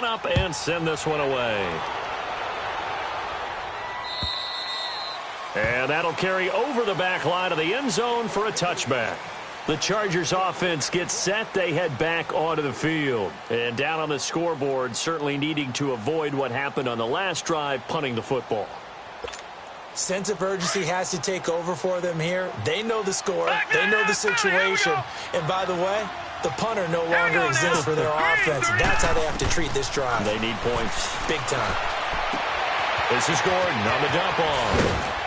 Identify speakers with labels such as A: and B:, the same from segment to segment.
A: run up and send this one away. And that'll carry over the back line of the end zone for a touchback. The Chargers offense gets set. They head back onto the field. And down on the scoreboard, certainly needing to avoid what happened on the last drive, punting the football.
B: Sense of urgency has to take over for them here. They know the score. They know the situation. And by the way, the punter no longer exists for their offense. That's how they have to treat this drive.
A: They need points.
B: Big time.
A: This is Gordon on the dump off.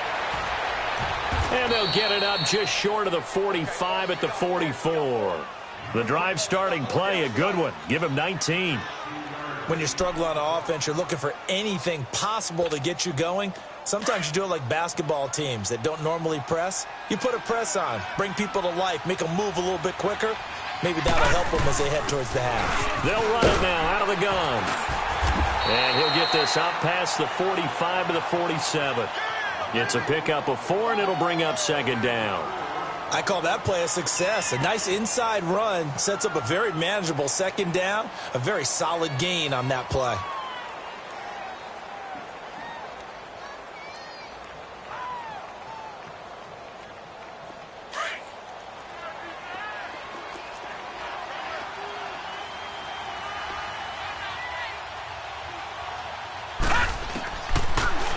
A: And they'll get it up just short of the 45 at the 44. The drive starting play, a good one. Give him 19.
B: When you're struggling on offense, you're looking for anything possible to get you going. Sometimes you do it like basketball teams that don't normally press. You put a press on, bring people to life, make them move a little bit quicker. Maybe that'll help them as they head towards the half.
A: They'll run it now out of the gun. And he'll get this out past the 45 to the 47. It's a pickup of 4, and it'll bring up second down.
B: I call that play a success. A nice inside run sets up a very manageable second down, a very solid gain on that play.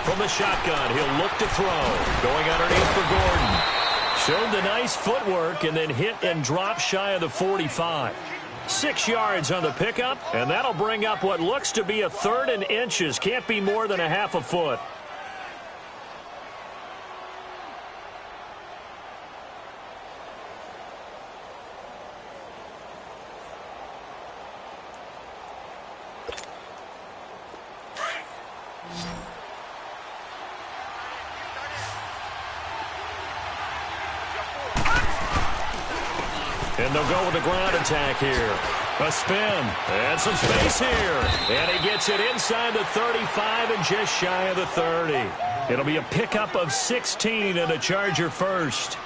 A: From the shotgun, he'll look to throw. Going underneath for Gordon. Showed the nice footwork and then hit and drop shy of the 45. 6 yards on the pickup, and that'll bring up what looks to be a 3rd and inches. Can't be more than a half a foot. And they'll go with the ground attack here. A spin and some space here. And he gets it inside the 35 and just shy of the 30. It'll be a pickup of 16 and a Charger first.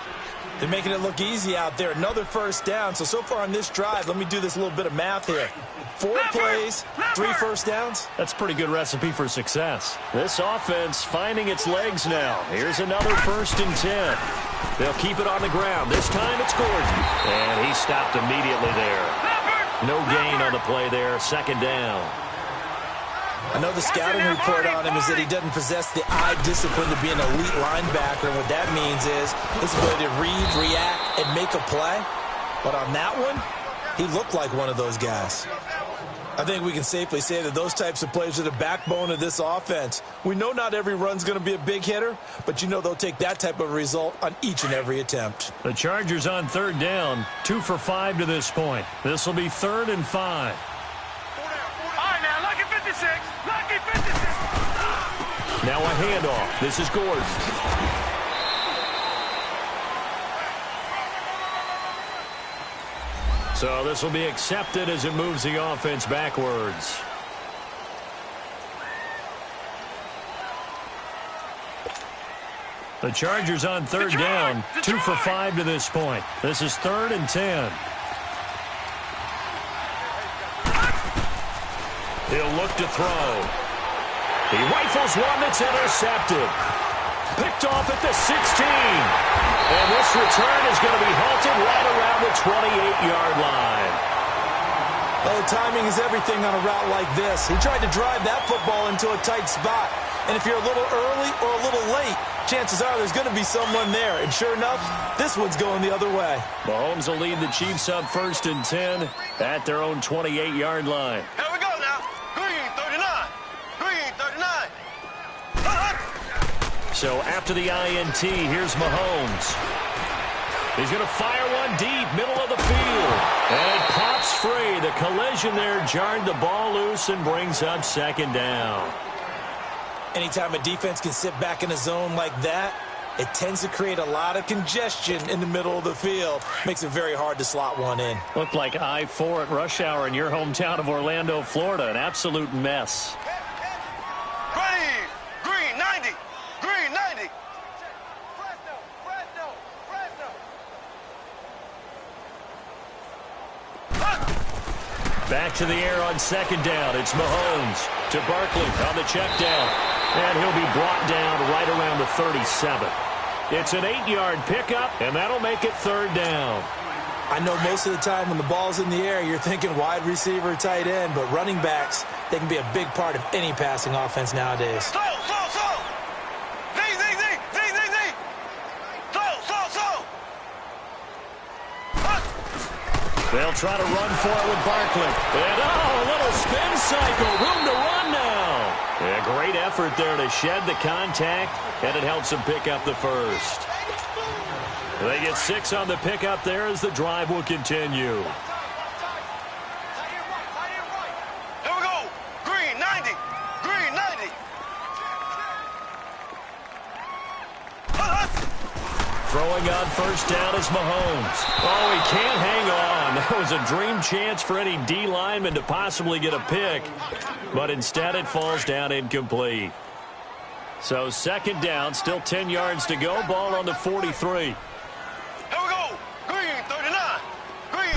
B: They're making it look easy out there. Another first down. So far on this drive, let me do this little bit of math here. 4 plays, 3 first downs.
A: That's a pretty good recipe for success. This offense finding its legs now. Here's another 1st and 10. They'll keep it on the ground. This time it's Gordon. And he stopped immediately there. No gain on the play there. Second down.
B: I know the scouting report on him is that he doesn't possess the eye discipline to be an elite linebacker. And what that means is his ability to read, react, and make a play. But on that one, he looked like one of those guys. I think we can safely say that those types of plays are the backbone of this offense. We know not every run's going to be a big hitter, but you know they'll take that type of result on each and every attempt.
A: The Chargers on 3rd down, 2 for 5 to this point. This will be 3rd and 5.
C: All right, now, lucky 56. Lucky 56.
A: Now a handoff. This is Gordon. So this will be accepted as it moves the offense backwards. The Chargers on 3rd down, 2 for 5 to this point. This is 3rd and 10. He'll look to throw. He rifles one that's intercepted. Picked off at the 16. And this return is going to be halted right around the 28-yard line.
B: Oh, timing is everything on a route like this. He tried to drive that football into a tight spot. And if you're a little early or a little late, chances are there's going to be someone there. And sure enough, this one's going the other way.
A: Mahomes will lead the Chiefs up 1st and 10 at their own 28-yard line.
C: Here we go now. Green 39. Green 39.
A: So after the INT, here's Mahomes. He's going to fire one deep, middle of the field. And it pops free. The collision there jarred the ball loose and brings up second down.
B: Anytime a defense can sit back in a zone like that, it tends to create a lot of congestion in the middle of the field. Makes it very hard to slot one in.
A: Looked like I-4 at rush hour in your hometown of Orlando, Florida. An absolute mess.
C: Ready. Green 90. Green 90.
A: Back to the air on second down. It's Mahomes to Barkley on the check down. And he'll be brought down right around the 37. It's an 8-yard pickup, and that'll make it third down.
B: I know most of the time when the ball's in the air, you're thinking wide receiver, tight end, but running backs, they can be a big part of any passing offense nowadays.
C: Slow.
A: They'll try to run for it with Barkley. And, a little spin cycle. Room to run now. A great effort there to shed the contact, and it helps them pick up the first. They get 6 on the pickup there as the drive will continue.
C: Here we go. Green 90.
A: Throwing on first down is Mahomes. Oh, he can't hang on. That was a dream chance for any D lineman to possibly get a pick, but instead it falls down incomplete. So second down, still 10 yards to go. Ball on the 43.
C: Here we go. Green 39. Green.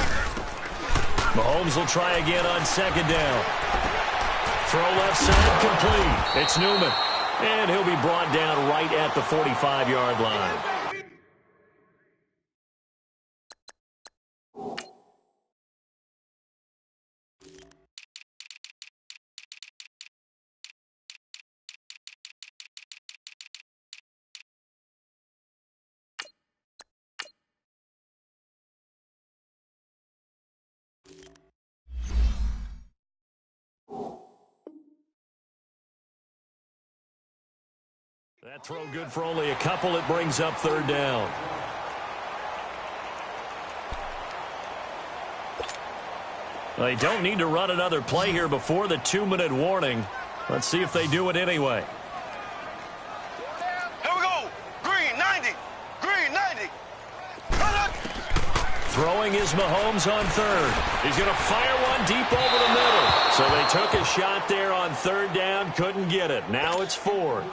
A: Mahomes will try again on second down. Throw left side complete. It's Newman, and he'll be brought down right at the 45-yard line. That throw good for only a couple. It brings up third down. They don't need to run another play here before the 2-minute warning. Let's see if they do it anyway.
C: Here we go. Green 90.
A: Throwing is Mahomes on third. He's going to fire one deep over the middle. So they took a shot there on third down, couldn't get it. Now it's fourth.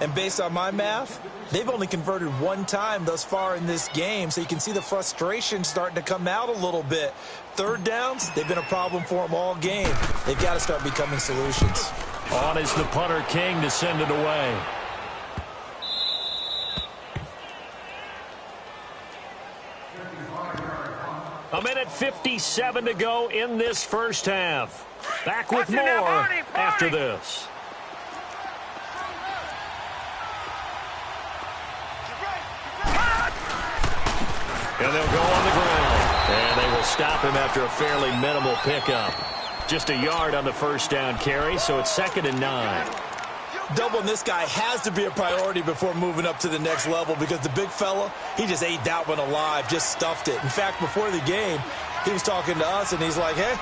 B: And based on my math, they've only converted one time thus far in this game, so you can see the frustration starting to come out a little bit. Third downs, they've been a problem for them all game. They've got to start becoming solutions.
A: On is the punter, King, to send it away. A minute 57 to go in this first half. Back with more after this. And they'll go on the ground. And they will stop him after a fairly minimal pickup. Just a yard on the first down carry, so it's 2nd and 9.
B: Doubling this guy has to be a priority before moving up to the next level because the big fella, he just ate that one alive, just stuffed it. In fact, before the game, he was talking to us, and he's like, hey,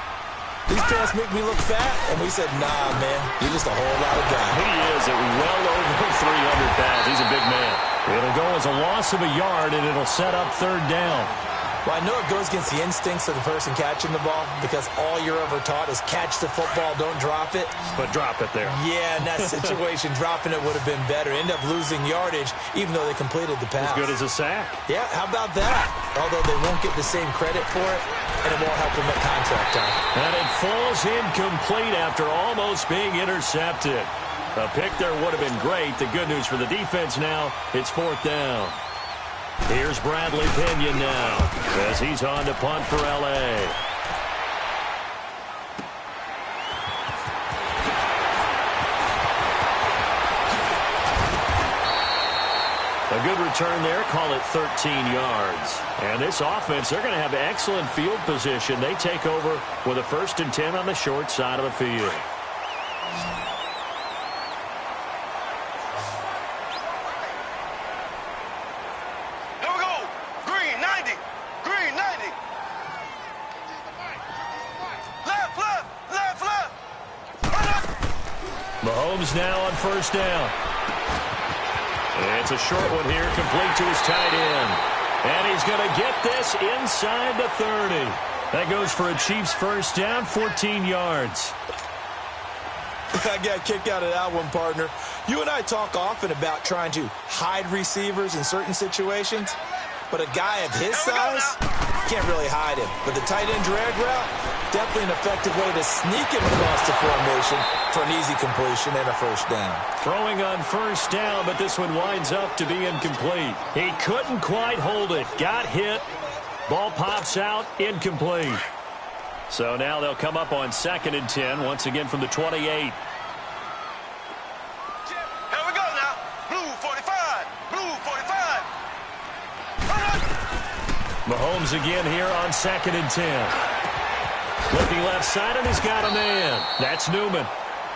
B: these pants make me look fat. And we said, nah, man, you're just a whole lot of guy.
A: He is at well over 300 pounds. He's a big man. It'll go as a loss of a yard, and it'll set up third down.
B: Well, I know it goes against the instincts of the person catching the ball because all you're ever taught is catch the football, don't drop it.
A: But drop it there.
B: Yeah, in that situation, dropping it would have been better. End up losing yardage, even though they completed the pass.
A: As good as a sack.
B: Yeah, how about that? Although they won't get the same credit for it, and it won't help them at contract time.
A: And it falls incomplete after almost being intercepted. A pick there would have been great. The good news for the defense now, it's fourth down. Here's Bradley Pinion now as he's on to punt for L.A. A good return there, call it 13 yards. And this offense, they're going to have excellent field position. They take over with a 1st and 10 on the short side of the field. Mahomes now on first down. It's a short one here, complete to his tight end. And he's going to get this inside the 30. That goes for a Chiefs first down, 14 yards.
B: I got a kick out of that one, partner. You and I talk often about trying to hide receivers in certain situations, but a guy of his size, can't really hide him. But the tight end drag route, definitely an effective way to sneak him across the formation for an easy completion and a first down.
A: Throwing on first down, but this one winds up to be incomplete. He couldn't quite hold it. Got hit. Ball pops out, incomplete. So now they'll come up on 2nd and 10, once again from the 28.
C: Here we go now. Blue 45. Blue 45.
A: Mahomes again here on 2nd and 10. Looking left side, and he's got a man. That's Newman.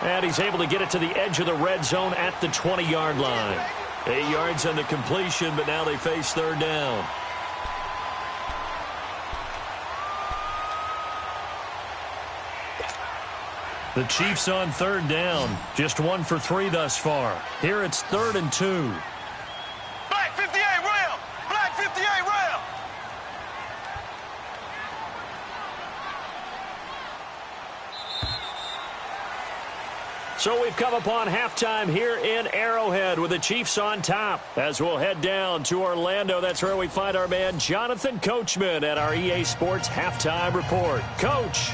A: And he's able to get it to the edge of the red zone at the 20-yard line. 8 yards on the completion, but now they face 3rd down. The Chiefs on 3rd down. Just 1 for 3 thus far. Here it's 3rd and 2.
C: Black 58 rail. Black 58 rail.
A: So we've come upon halftime here in Arrowhead with the Chiefs on top. As we'll head down to Orlando, that's where we find our man Jonathan Coachman at our EA Sports Halftime Report. Coach.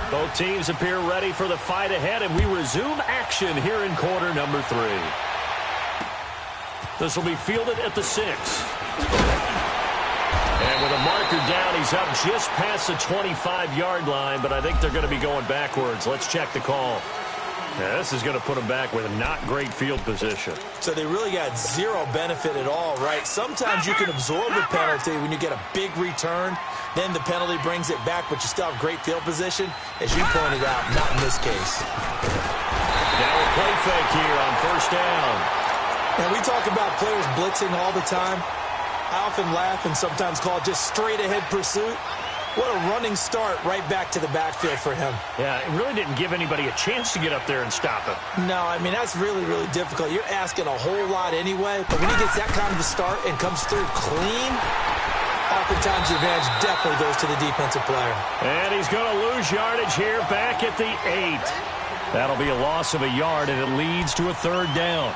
A: Both teams appear ready for the fight ahead, and we resume action here in quarter number 3. This will be fielded at the 6. And with a marker down, he's up just past the 25-yard line, but I think they're going to be going backwards. Let's check the call. Yeah, this is going to put them back with a not great field position.
B: So they really got zero benefit at all, right? Sometimes you can absorb a penalty when you get a big return. Then the penalty brings it back, but you still have great field position. As you pointed out, not in this case.
A: Now a play fake here on first down.
B: And we talk about players blitzing all the time. I often laugh and sometimes call it just straight-ahead pursuit. What a running start right back to the backfield for him.
A: Yeah, it really didn't give anybody a chance to get up there and stop him.
B: No, I mean, that's really, really difficult. You're asking a whole lot anyway, but when he gets that kind of a start and comes through clean, oftentimes the advantage definitely goes to the defensive player.
A: And he's going to lose yardage here back at the 8. That'll be a loss of a yard, and it leads to a 3rd down.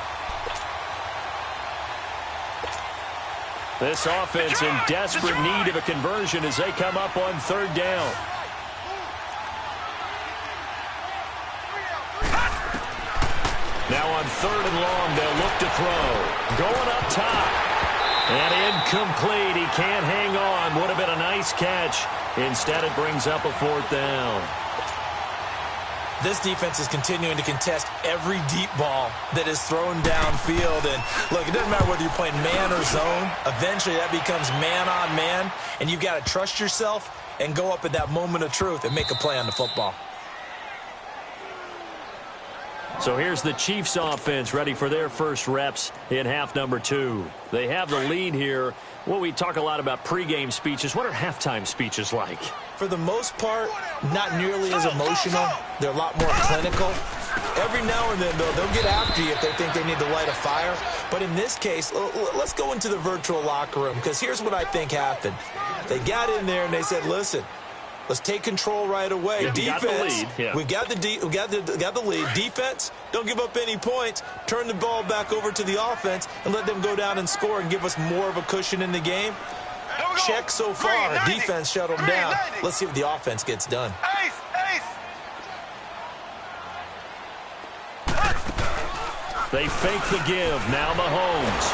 A: This offense in desperate need of a conversion as they come up on 3rd down. Now on 3rd and long, they'll look to throw. Going up top. And incomplete. He can't hang on. Would have been a nice catch. Instead, it brings up a 4th down.
B: This defense is continuing to contest every deep ball that is thrown downfield. And, look, it doesn't matter whether you're playing man or zone. Eventually, that becomes man-on-man, and you've got to trust yourself and go up at that moment of truth and make a play on the football.
A: So here's the Chiefs offense ready for their first reps in half number 2. They have the lead here. Well, we talk a lot about pregame speeches. What are halftime speeches like?
B: For the most part, not nearly as emotional. They're a lot more clinical. Every now and then, though, they'll get after you if they think they need to light a fire. But in this case, let's go into the virtual locker room, because here's what I think happened. They got in there and they said, listen, let's take control right away.
A: Yeah,
B: defense,
A: we
B: got the lead. Defense, don't give up any points. Turn the ball back over to the offense and let them go down and score and give us more of a cushion in the game. Check so far. Defense shut them down. Let's see what the offense gets done.
C: Ace, ace.
A: They fake the give. Now Mahomes.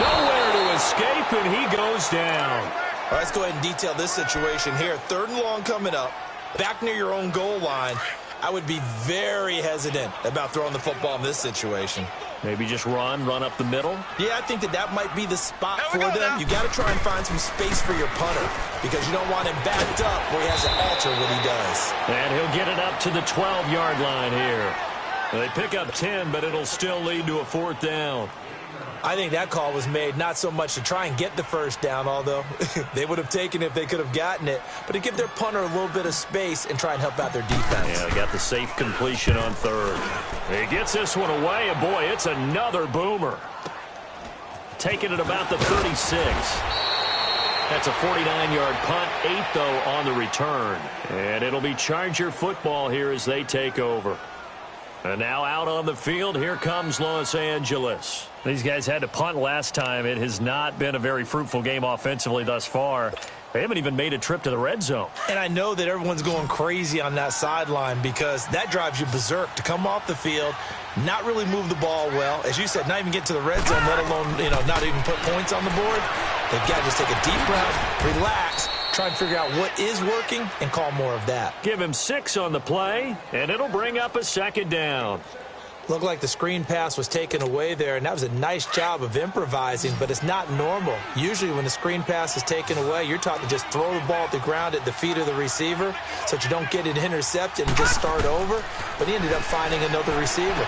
A: Nowhere to escape, and he goes down.
B: All right, let's go ahead and detail this situation here. 3rd and long coming up. Back near your own goal line. I would be very hesitant about throwing the football in this situation.
A: Maybe just run up the middle?
B: Yeah, I think that might be the spot for them. You got to try and find some space for your punter because you don't want him backed up where he has to alter what he does.
A: And he'll get it up to the 12-yard line here. They pick up 10, but it'll still lead to a 4th down.
B: I think that call was made not so much to try and get the first down, although they would have taken it if they could have gotten it, but to give their punter a little bit of space and try and help out their defense.
A: Yeah, got the safe completion on 3rd. He gets this one away, and boy, it's another boomer. taken at about the 36. That's a 49-yard punt, 8, though, on the return. And it'll be Charger football here as they take over. And now out on the field, here comes Los Angeles. These guys had to punt last time. It has not been a very fruitful game offensively thus far. They haven't even made a trip to the red zone.
B: And I know that everyone's going crazy on that sideline because that drives you berserk to come off the field, not really move the ball well. As you said, not even get to the red zone, let alone, not even put points on the board. They've got to just take a deep breath, relax, try and figure out what is working and call more of that.
A: Give him 6 on the play, and it'll bring up a second down.
B: Looked like the screen pass was taken away there, and that was a nice job of improvising, but it's not normal. Usually when the screen pass is taken away, you're taught to just throw the ball at the ground at the feet of the receiver so that you don't get it intercepted and just start over, but he ended up finding another receiver.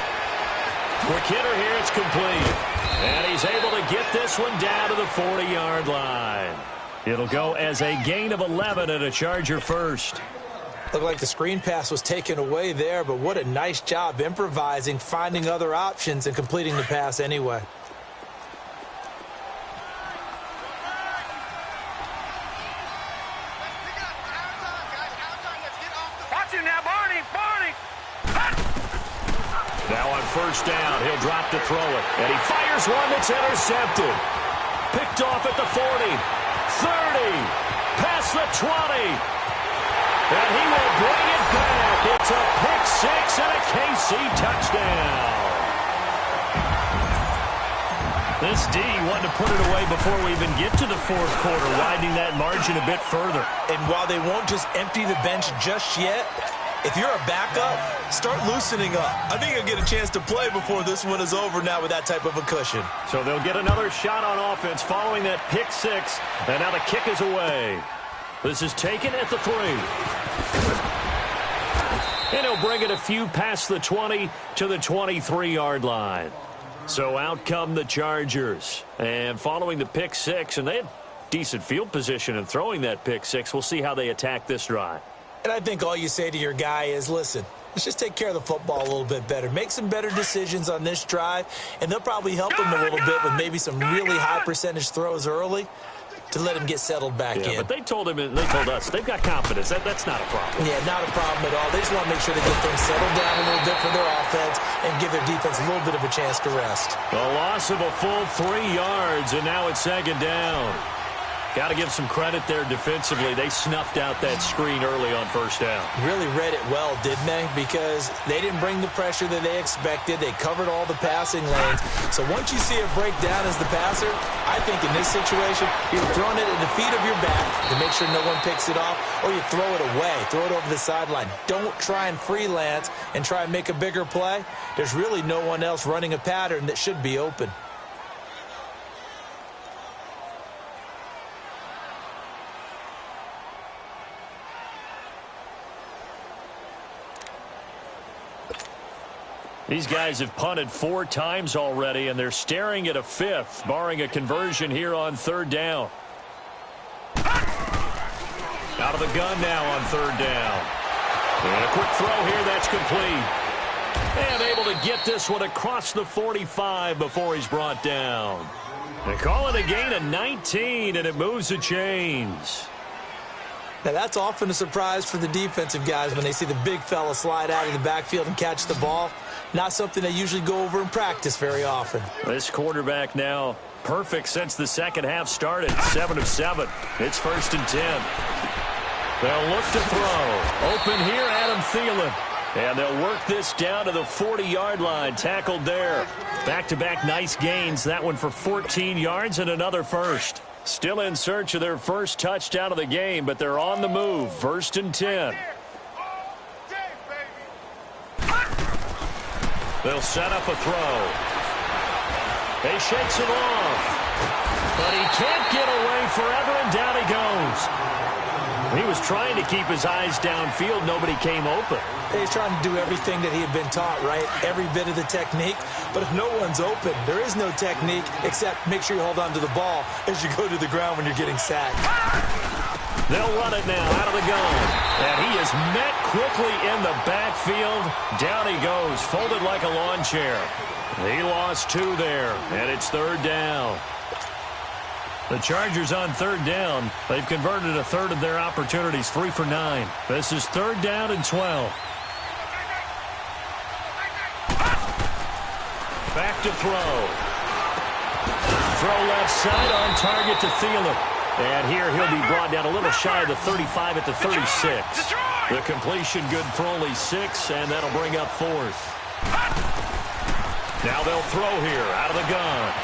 A: Quick hitter here, it's complete. And he's able to get this one down to the 40-yard line. It'll go as a gain of 11 and a Charger first.
B: Looked like the screen pass was taken away there, but what a nice job improvising, finding other options, and completing the pass anyway.
C: Watch him now, Barney!
A: Now on first down, he'll drop to throw it. And he fires one that's intercepted. Picked off at the 40, 30, past the 20. And he will bring it back. It's a pick 6 and a KC touchdown. This D wanted to put it away before we even get to the fourth quarter, widening that margin a bit further.
B: And while they won't just empty the bench just yet, if you're a backup, start loosening up. I think you'll get a chance to play before this one is over now with that type of a cushion.
A: So they'll get another shot on offense following that pick 6. And now the kick is away. This is taken at the 3. And he'll bring it a few past the 20 to the 23-yard line. So out come the Chargers. And following the pick 6, and they had decent field position in throwing that pick 6. We'll see how they attack this drive.
B: And I think all you say to your guy is, listen, let's just take care of the football a little bit better. Make some better decisions on this drive, and they'll probably help him a little bit with maybe some really high percentage throws early to let him get settled back in.
A: But they told him, and they told us, they've got confidence. That's not a problem.
B: Yeah, not a problem at all. They just want to make sure they get things settled down a little bit for their offense and give their defense a little bit of a chance to rest.
A: A loss of a full 3 yards, and now it's second down. Got to give some credit there defensively. They snuffed out that screen early on first down.
B: Really read it well, didn't they? Because they didn't bring the pressure that they expected. They covered all the passing lanes. So once you see it break down as the passer, I think in this situation, you're throwing it at the feet of your back to make sure no one picks it off, or you throw it away, throw it over the sideline. Don't try and freelance and try and make a bigger play. There's really no one else running a pattern that should be open.
A: These guys have punted 4 times already, and they're staring at a 5th, barring a conversion here on third down. Out of the gun now on third down. And a quick throw here, that's complete. And able to get this one across the 45 before he's brought down. They call it a gain of 19, and it moves the chains.
B: Now, that's often a surprise for the defensive guys when they see the big fella slide out of the backfield and catch the ball. Not something they usually go over in practice very often.
A: This quarterback now perfect since the second half started. 7 of 7. It's 1st and 10. They'll look to throw. Open here, Adam Thielen. And they'll work this down to the 40-yard line. Tackled there. Back-to-back nice gains. That one for 14 yards and another first. Still in search of their first touchdown of the game, but they're on the move. 1st and 10. They'll set up a throw. He shakes it off. But he can't get away forever, and down he goes. He was trying to keep his eyes downfield. Nobody came open.
B: He's trying to do everything that he had been taught, right? Every bit of the technique. But if no one's open, there is no technique except make sure you hold on to the ball as you go to the ground when you're getting sacked.
A: They'll run it now out of the gun. And he is met quickly in the backfield. Down he goes, folded like a lawn chair. He lost 2 there, and it's third down. The Chargers on third down. They've converted a third of their opportunities, 3 for 9. This is third down and 12. Back to throw. Throw left side on target to Thielen. And here he'll be brought down a little shy of the 35 at the 36. The completion good for only 6, and that'll bring up 4th. Now they'll throw here out of the gun.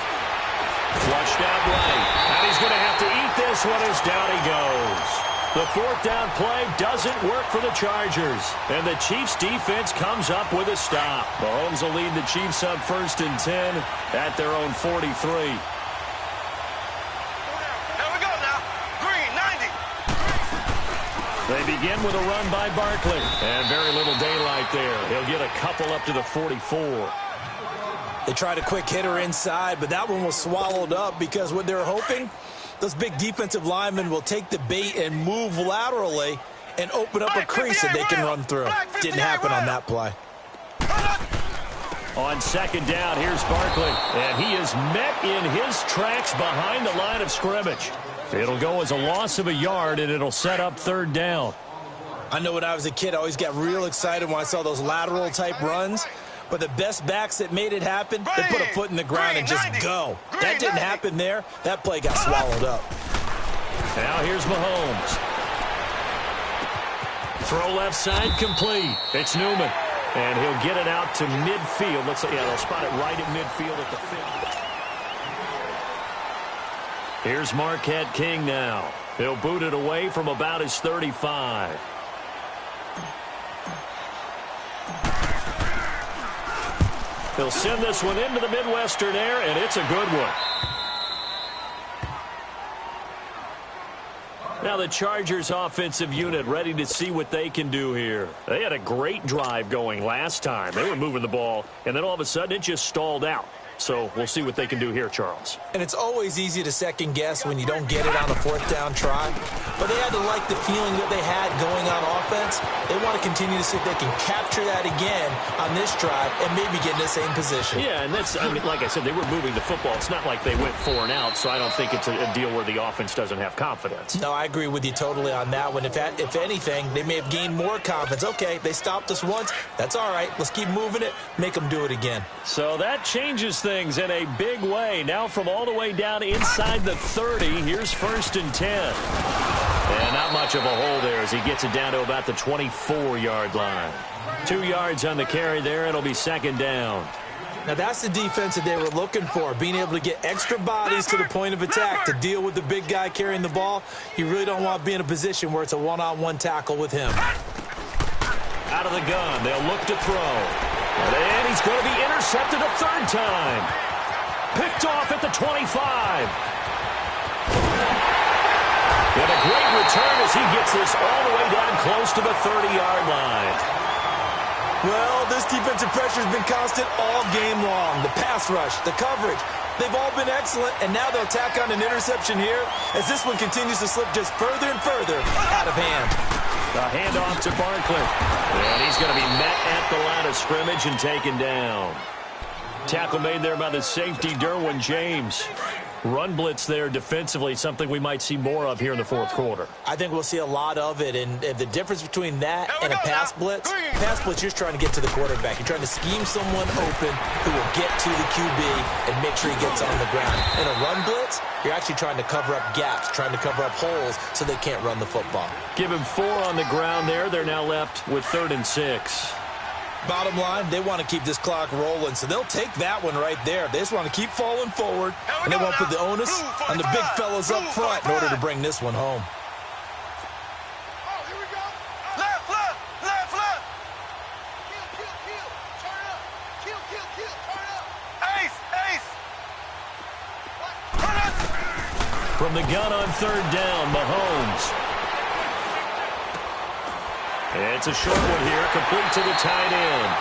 A: Flushed out right. And he's going to have to eat this one as down he goes. The 4th down play doesn't work for the Chargers. And the Chiefs defense comes up with a stop. Mahomes will lead the Chiefs up 1st and 10 at their own 43. They begin with a run by Barkley. And very little daylight there. He'll get a couple up to the 44.
B: They tried a quick hitter inside, but that one was swallowed up because what they're hoping, those big defensive linemen will take the bait and move laterally and open up a crease that they can run through. Didn't happen on that play.
A: On 2nd down, here's Barkley. And he is met in his tracks behind the line of scrimmage. It'll go as a loss of a yard, and it'll set up 3rd down.
B: I know when I was a kid, I always got real excited when I saw those lateral-type runs. But the best backs that made it happen, they put a foot in the ground and just go. That didn't happen there. That play got swallowed up.
A: Now here's Mahomes. Throw left side complete. It's Newman. And he'll get it out to midfield. Looks like, yeah, they'll spot it right at midfield at the 50. Here's Marquette King now. He'll boot it away from about his 35. He'll send this one into the Midwestern air, and it's a good one. Now the Chargers offensive unit ready to see what they can do here. They had a great drive going last time. They were moving the ball, and then all of a sudden it just stalled out. So we'll see what they can do here, Charles.
B: And it's always easy to second guess when you don't get it on a 4th down try. But they had to like the feeling that they had going on offense. They want to continue to see if they can capture that again on this drive and maybe get in the same position.
A: Yeah, and that's, I mean, like I said, they were moving the football. It's not like they went 4 and out, so I don't think it's a deal where the offense doesn't have confidence.
B: No, I agree with you totally on that one. If anything, they may have gained more confidence. Okay, they stopped us once. That's all right. Let's keep moving it. Make them do it again.
A: So that changes things in a big way. Now from all the way down inside the 30, here's 1st and 10. And not much of a hole there as he gets it down to about the 24-yard line. 2 yards on the carry there. It'll be 2nd down.
B: Now that's the defense that they were looking for, being able to get extra bodies to the point of attack to deal with the big guy carrying the ball. You really don't want to be in a position where it's a one-on-one tackle with him.
A: Out of the gun, they'll look to throw. And he's going to be intercepted a 3rd time. Picked off at the 25. And a great return as he gets this all the way down close to the 30-yard line.
B: Well, this defensive pressure has been constant all game long. The pass rush, the coverage, they've all been excellent, and now they'll tack on an interception here as this one continues to slip just further and further out of hand.
A: The handoff to Barkley. And he's going to be met at the line of scrimmage and taken down. Tackle made there by the safety, Derwin James. Run blitz there defensively, something we might see more of here in the 4th quarter.
B: I think we'll see a lot of it, and the difference between that and a pass blitz, you're trying to get to the quarterback. You're trying to scheme someone open who will get to the QB and make sure he gets on the ground. In a run blitz, you're actually trying to cover up gaps, trying to cover up holes so they can't run the football.
A: Give him 4 on the ground there. They're now left with 3rd and 6.
B: Bottom line, they want to keep this clock rolling, so they'll take that one right there. They just want to keep falling forward, and they want to put the onus on the big fellas up front in order to bring this one home.
C: Oh, here we go. Left, left, left, left. Kill. Turn up. Kill. Turn up. Ace. Turn up.
A: From the gun on 3rd down, Mahomes. It's a short one here, complete to the tight end.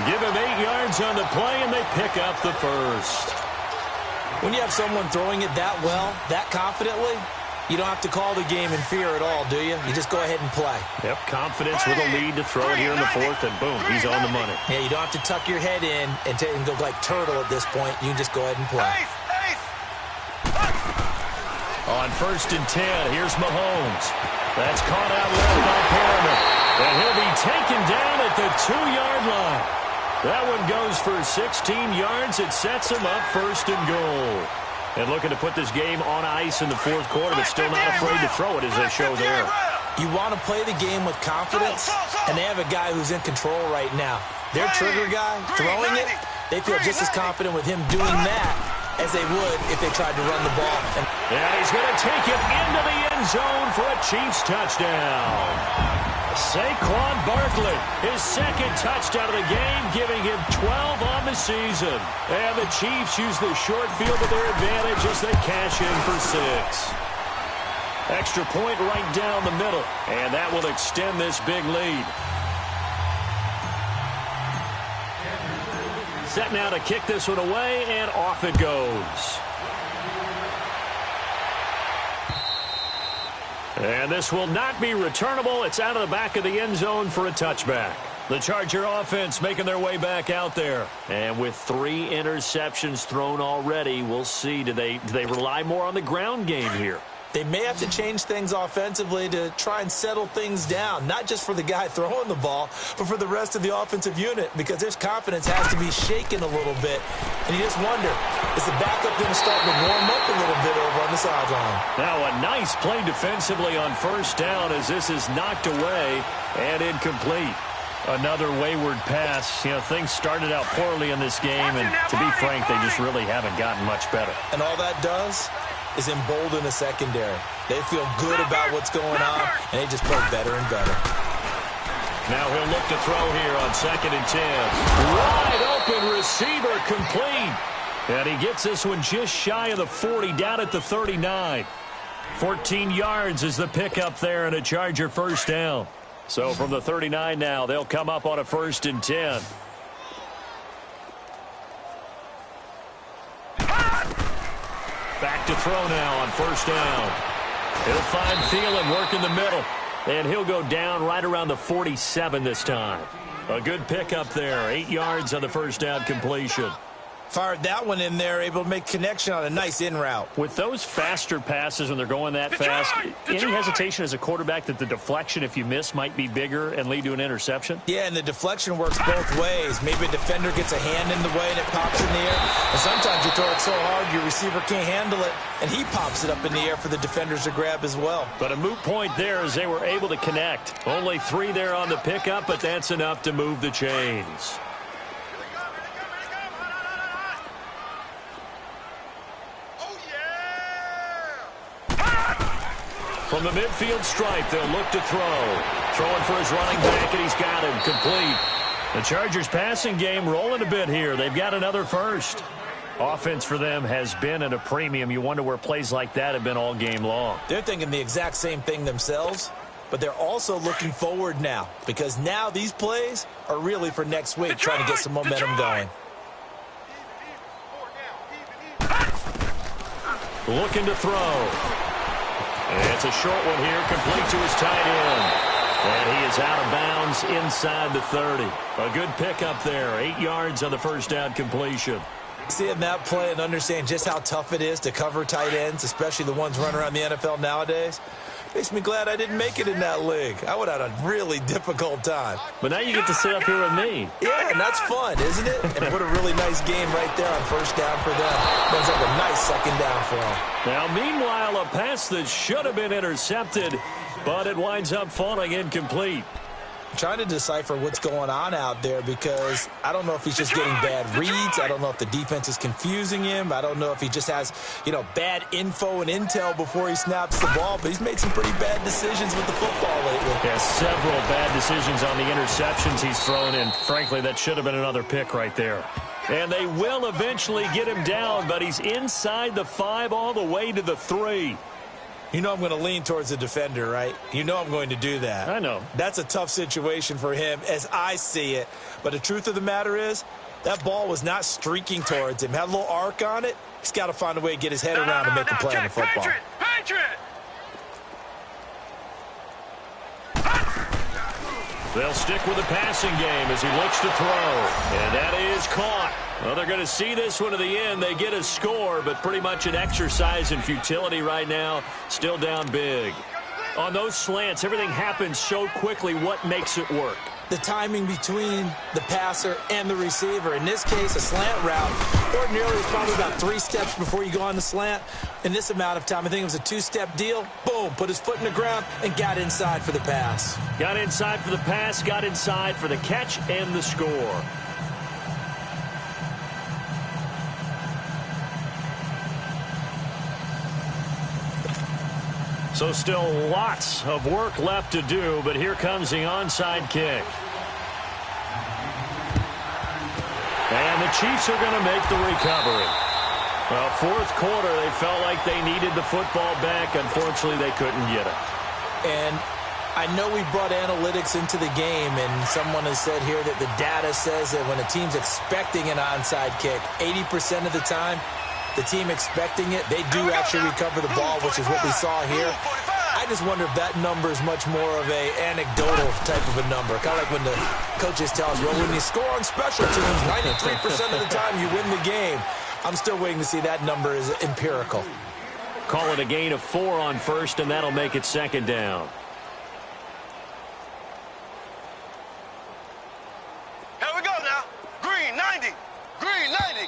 A: Give him 8 yards on the play, and they pick up the 1st.
B: When you have someone throwing it that well, that confidently, you don't have to call the game in fear at all, do you? You just go ahead and play.
A: Yep, confidence with a lead to throw it here in the 4th, and boom, he's on the money.
B: Yeah, you don't have to tuck your head in and go like turtle at this point. You can just go ahead and play.
C: Ace.
A: On 1st and 10, here's Mahomes. That's caught out left by Perriman. And he'll be taken down at the 2-yard line. That one goes for 16 yards. It sets him up 1st and goal. And looking to put this game on ice in the 4th quarter, but still not afraid to throw it as they show there.
B: You want to play the game with confidence, and they have a guy who's in control right now. Their trigger guy, throwing it, they feel just as confident with him doing that as they would if they tried to run the ball. And
A: he's going to take it into the end zone for a Chiefs touchdown. Saquon Barkley, his 2nd touchdown of the game, giving him 12 on the season. And the Chiefs use the short field to their advantage as they cash in for 6. Extra point right down the middle, and that will extend this big lead. Set now to kick this one away, and off it goes. And this will not be returnable. It's out of the back of the end zone for a touchback. The Charger offense making their way back out there. And with 3 interceptions thrown already, we'll see. Do they rely more on the ground game here?
B: They may have to change things offensively to try and settle things down, not just for the guy throwing the ball, but for the rest of the offensive unit, because their confidence has to be shaken a little bit. And you just wonder, is the backup going to start to warm up a little bit over on the sideline?
A: Now a nice play defensively on 1st down as this is knocked away and incomplete. Another wayward pass. You know, things started out poorly in this game, and to be frank, they just really haven't gotten much better.
B: And all that does is embolden the secondary. They feel good about what's going on, and they just play better and better.
A: Now he'll look to throw here on 2nd and 10. Wide open receiver complete. And he gets this one just shy of the 40, down at the 39. 14 yards is the pickup there, and a Charger 1st down. So from the 39 now, they'll come up on a 1st and 10. Back to throw now on 1st down. He'll find Thielen working the middle. And he'll go down right around the 47 this time. A good pickup there. 8 yards on the 1st down completion.
B: Fired that one in there, able to make connection on a nice in route.
A: With those faster passes when they're going that fast, any hesitation as a quarterback that the deflection, if you miss, might be bigger and lead to an interception?
B: Yeah, and the deflection works both ways. Maybe a defender gets a hand in the way and it pops in the air. And sometimes you throw it so hard your receiver can't handle it, and he pops it up in the air for the defenders to grab as well.
A: But a moot point there as they were able to connect. Only 3 there on the pickup, but that's enough to move the chains. From the midfield stripe, they'll look to throw. Throwing for his running back, and he's got him complete. The Chargers' passing game rolling a bit here. They've got another 1st. Offense for them has been at a premium. You wonder where plays like that have been all game long.
B: They're thinking the exact same thing themselves, but they're also looking forward now, because now these plays are really for next week, trying to get some momentum going.
A: Looking to throw. And it's a short one here, complete to his tight end. And he is out of bounds inside the 30. A good pickup there, 8 yards on the 1st down completion.
B: Seeing that play and understand just how tough it is to cover tight ends, especially the ones running around the NFL nowadays, makes me glad I didn't make it in that league. I would have had a really difficult time.
A: But now you get to sit up here with me.
B: Yeah, and that's fun, isn't it? And put a really nice game right there on 1st down for them. Ends up a nice 2nd down for them.
A: Now, meanwhile, a pass that should have been intercepted, but it winds up falling incomplete.
B: Trying to decipher what's going on out there, because I don't know if he's just getting bad reads. I don't know if the defense is confusing him. I don't know if he just has, bad info and intel before he snaps the ball. But he's made some pretty bad decisions with the football lately.
A: Yeah, several bad decisions on the interceptions he's thrown in. Frankly, that should have been another pick right there. And they will eventually get him down, but he's inside the 5 all the way to the 3.
B: You know I'm going to lean towards the defender, right? You know I'm going to do that.
A: I know.
B: That's a tough situation for him as I see it. But the truth of the matter is, that ball was not streaking towards him. Had a little arc on it. He's got to find a way to get his head around and make a play on the football.
A: They'll stick with the passing game as he looks to throw. And that is caught. Well, they're going to see this one to the end. They get a score, but pretty much an exercise in futility right now. Still down big. On those slants, everything happens so quickly. What makes it work?
B: The timing between the passer and the receiver. In this case, a slant route. Ordinarily, it's probably about 3 steps before you go on the slant. In this amount of time, I think it was a 2-step deal. Boom, put his foot in the ground and got inside for the pass.
A: Got inside for the pass, got inside for the catch and the score. So still lots of work left to do, but here comes the onside kick. And the Chiefs are going to make the recovery. Well, fourth quarter, they felt like they needed the football back. Unfortunately, they couldn't get it.
B: And I know we brought analytics into the game, and someone has said here that the data says that when a team's expecting an onside kick, 80% of the time, the team expecting it, they do actually recover the ball, which is what we saw here. I just wonder if that number is much more of a anecdotal type of a number. Kind of like when the coaches tell us, well, when you score on special teams, 93% of the time you win the game. I'm still waiting to see that number is empirical.
A: Call it a gain of 4 on first, and that'll make it second down.
C: Here we go now. Green 90. Green 90.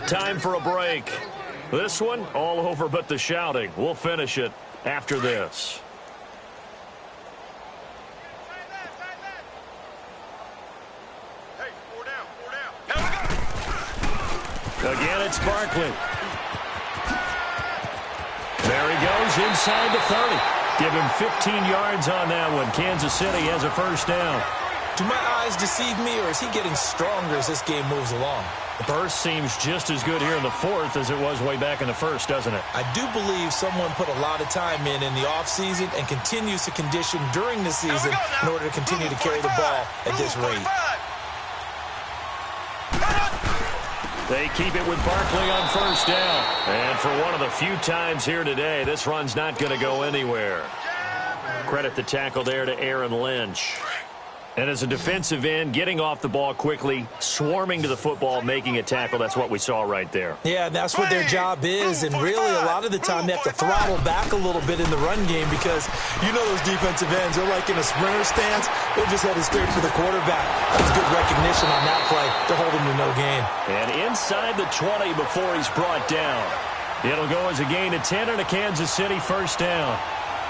A: Time for a break. This one, all over but the shouting. We'll finish it after this.
C: Hey, 4 down, 4 down. Here we go.
A: Again, it's Barkley. There he goes inside the 30. Give him 15 yards on that one. Kansas City has a first down.
B: Do my eyes deceive me, or is he getting stronger as this game moves along?
A: The burst seems just as good here in the fourth as it was way back in the first, doesn't it?
B: I do believe someone put a lot of time in the offseason and continues to condition during the season in order to continue to carry the ball at this rate.
A: They keep it with Barkley on first down. And for one of the few times here today, this run's not going to go anywhere. Credit the tackle there to Aaron Lynch. And as a defensive end, getting off the ball quickly, swarming to the football, making a tackle, that's what we saw right there.
B: Yeah, that's what their job is, and really a lot of the time they have to throttle back a little bit in the run game because you know those defensive ends, they're like in a sprinter stance. They're just headed straight for the quarterback. That's good recognition on that play to hold him to no gain.
A: And inside the 20 before he's brought down. It'll go as a gain of 10 and a Kansas City first down.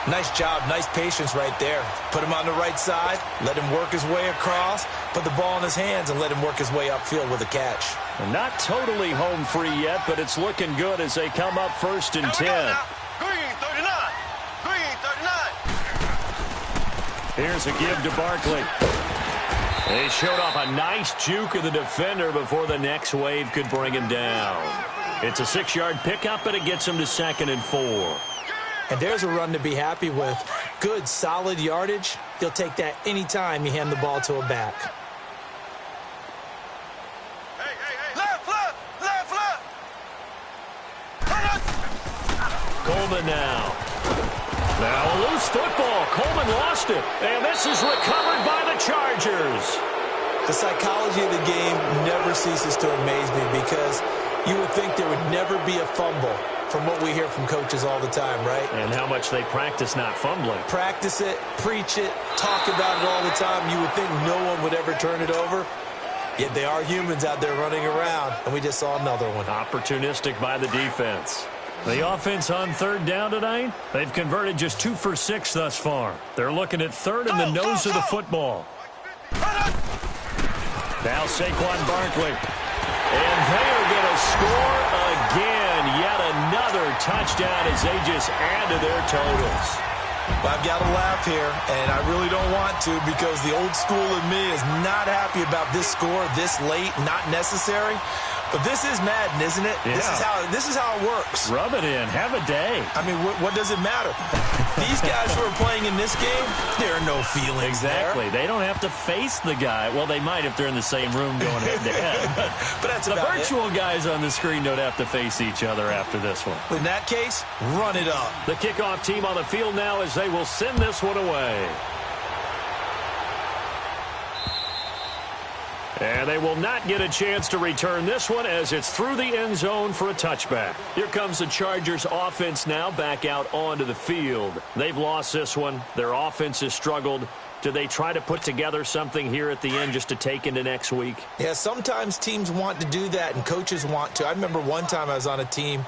B: Nice job, nice patience right there. Put him on the right side, let him work his way across, put the ball in his hands, and let him work his way upfield with a catch.
A: And not totally home free yet, but it's looking good as they come up first and 10.
C: Green 39. Green 39.
A: Here's a give to Barkley. They showed off a nice juke of the defender before the next wave could bring him down. It's a 6-yard pickup, and it gets him to 2nd and 4.
B: And there's a run to be happy with. Good, solid yardage. He'll take that any time you hand the ball to a back.
C: Hey, hey, hey. Left, left, left, left.
A: Coleman now. Now a loose football. Coleman lost it. And this is recovered by the Chargers.
B: The psychology of the game never ceases to amaze me because you would think there would never be a fumble from what we hear from coaches all the time, right?
A: And how much they practice not fumbling.
B: Practice it, preach it, talk about it all the time. You would think no one would ever turn it over. Yet they are humans out there running around, and we just saw another one.
A: Opportunistic by the defense. The offense on 3rd down tonight, they've converted just 2 for 6 thus far. They're looking at 3rd in the nose of the football. Now Saquon Barkley. And they are going to score again. Yet another touchdown as they just add to their totals.
B: Well, I've got to laugh here, and I really don't want to because the old school in me is not happy about this score this late, not necessary. But this is Madden, isn't it?
A: Yeah.
B: This is how it works.
A: Rub it in. Have a day.
B: I mean, what does it matter? These guys who are playing in this game, there are no feelings
A: Exactly.
B: there.
A: They don't have to face the guy. Well, they might if they're in the same room going head-to-head.
B: But that's
A: the
B: about
A: virtual guys on the screen don't have to face each other after this one.
B: In that case, run it up.
A: The kickoff team on the field now as they will send this one away. And they will not get a chance to return this one as it's through the end zone for a touchback. Here comes the Chargers offense now back out onto the field. They've lost this one. Their offense has struggled. Do they try to put together something here at the end just to take into next week?
B: Yeah, sometimes teams want to do that and coaches want to. I remember one time I was on a team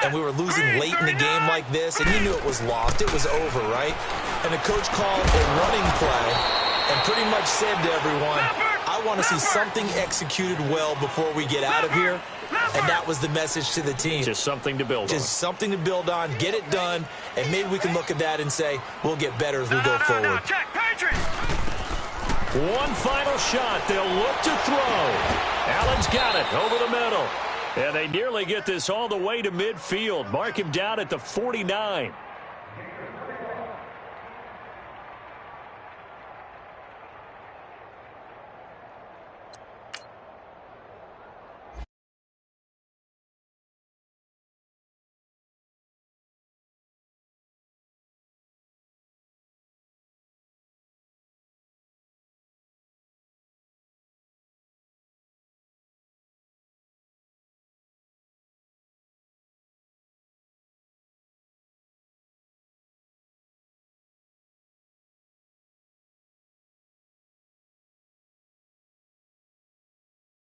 B: and we were losing late in the game like this, and you knew it was lost. It was over, right? And the coach called a running play and pretty much said to everyone, I want to see something executed well before we get out of here. And that was the message to the team.
A: Just something to build on.
B: Just something to build on, get it done, and maybe we can look at that and say, we'll get better as we go forward.
A: One final shot. They'll look to throw. Allen's got it over the middle. And they nearly get this all the way to midfield. Mark him down at the 49.